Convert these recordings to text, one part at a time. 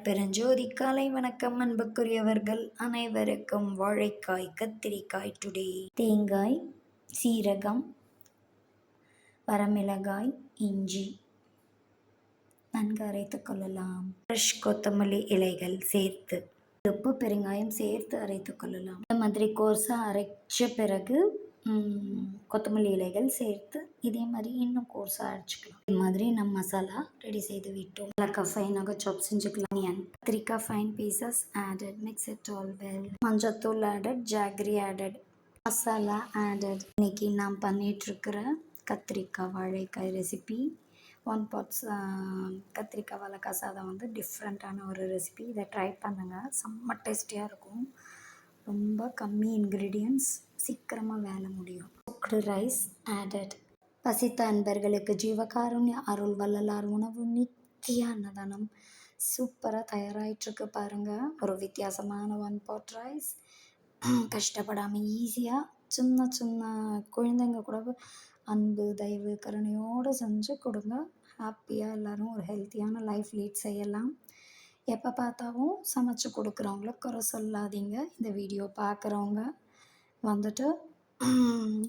பெருஞ்சோதி காலை வணக்கம் அன்புக்குரியவர்கள் அனைவருக்கும். வாழைக்காய் கத்திரிக்காய் டுடே. தேங்காய், சீரகம், வரமிளகாய், இஞ்சி நன்கு அரைத்துக் கொள்ளலாம். ஃப்ரெஷ் கொத்தமல்லி இலைகள் சேர்த்து உப்பு பெருங்காயம் சேர்த்து அரைத்துக் கொள்ளலாம். இந்த மாதிரி கோர்ஸாக அரைச்ச பிறகு கொத்தமல்லி இலைகள் சேர்த்து இதே மாதிரி இன்னும் கோர்ஸாக அரைச்சிக்கலாம். இது மாதிரி நம்ம மசாலா ரெடி செய்து விட்டோம். மிளகாய் ஃபைனாக சாப் செஞ்சுக்கலாம். ஆனியன், கத்திரிக்காய் fine pieces added, mix it all well. மஞ்சத்தூள் added, jaggery added, masala added. இன்னைக்கு நான் பண்ணிகிட்ருக்கிற கத்திரிக்காய் வாழைக்காய் ரெசிபி 1 pot கத்திரிக்காய் வாழைக்காய் சாதம் வந்து டிஃப்ரெண்ட்டான ஒரு ரெசிபி. இதை ட்ரை பண்ணுங்கள், செம்ம டேஸ்டியாக இருக்கும். ரொம்ப கம்மி இன்க்ரீடியன்ட்ஸ், சீக்கிரமாக வேலை முடியும். Cooked rice added. பசித்த அன்பர்களுக்கு ஜீவகாருண்ய அருள் வள்ளலார் உணவு நித்திய அன்னதானம் சூப்பராக தயாராகிட்டுருக்கு பாருங்கள். ஒரு வித்தியாசமான 1 pot ரைஸ். கஷ்டப்படாமல் ஈஸியாக சின்ன சின்ன குழந்தைங்க கூட அன்பு தயவு கருணையோடு செஞ்சு கொடுங்க. ஹாப்பியாக எல்லோரும் ஒரு ஹெல்த்தியான லைஃப் லீட் செய்யலாம். எப்போ பார்த்தாவும் சமைச்சு கொடுக்குறவங்கள குறை சொல்லாதீங்க. இந்த வீடியோ பார்க்குறவங்க வந்துட்டு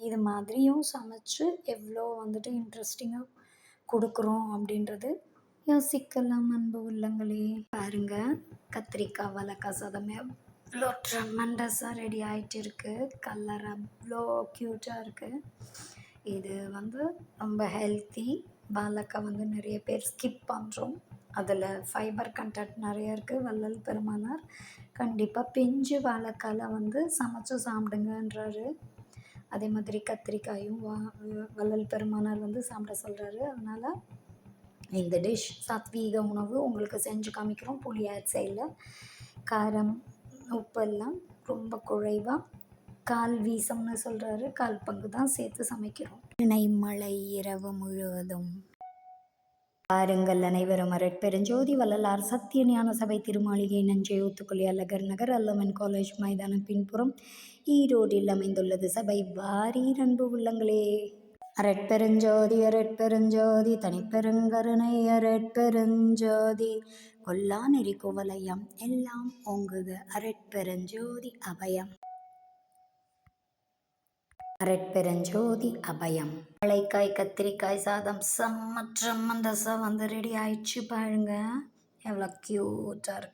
இது மாதிரியும் சமைச்சு எவ்வளோ வந்துட்டு இன்ட்ரெஸ்டிங்காக கொடுக்குறோம் அப்படின்றது யோசிக்கலாம் அன்பு உள்ளங்களே. பாருங்கள், கத்திரிக்காய் வாழைக்காய் சாதம் எவ்வளோ ட்ரெமண்டஸாக ரெடி ஆகிட்டு இருக்குது. கலர் அவ்வளோ க்யூட்டாக இருக்குது. இது வந்து ரொம்ப ஹெல்த்தி. வாழைக்காய் வந்து நிறைய பேர் ஸ்கிப் பண்ணுறோம். அதில் ஃபைபர் கண்டென்ட் நிறைய இருக்குது. வள்ளல் பெருமானார் கண்டிப்பாக பிஞ்சு வாழைக்காயில் வந்து சமைச்சு சாப்பிடுங்கன்றாரு. அதே மாதிரி கத்திரிக்காயும் வள்ளல் பெருமானார் வந்து சாப்பிட சொல்கிறாரு. அதனால் இந்த டிஷ் சாத்வீக உணவு உங்களுக்கு செஞ்சு காமிக்கிறோம். புளி ஆட் செய்யல, காரம் உப்பெல்லாம் ரொம்ப குறைவாக 1/4 வீசம்னு சொல்கிறாரு. 1/4 பங்கு தான் சேர்த்து சமைக்கிறோம். மழை இரவு முழுவதும் பாருங்கள் அனைவரும். அரட்பெருஞ்சோதி வள்ளலார் சத்திய ஞான சபை திருமாளிகை நஞ்சை ஊத்துக்குழி அழகர் நகர் அல்லமன் காலேஜ் மைதானம் பின்புறம் ஈரோடில் அமைந்துள்ளது. சபை வாரீர் அன்பு உள்ளங்களே. அரட்பெருஞ்சோதி அரட்பெருஞ்சோதி தனிப்பெருங்கருணை அரட்பெருஞ்சோதி கொல்லா நெறி குவலயம் எல்லாம் ஓங்குக அரட்பெருஞ்சோதி அபயம். அரட்பெருஞ்சோதி அபயம். வாழைக்காய் கத்திரிக்காய் சாதம் செம்ம ட்ரெமண்டஸாக வந்து ரெடி ஆயிடுச்சு பாருங்க. எவ்வளோ க்யூட்டாக இருக்கு.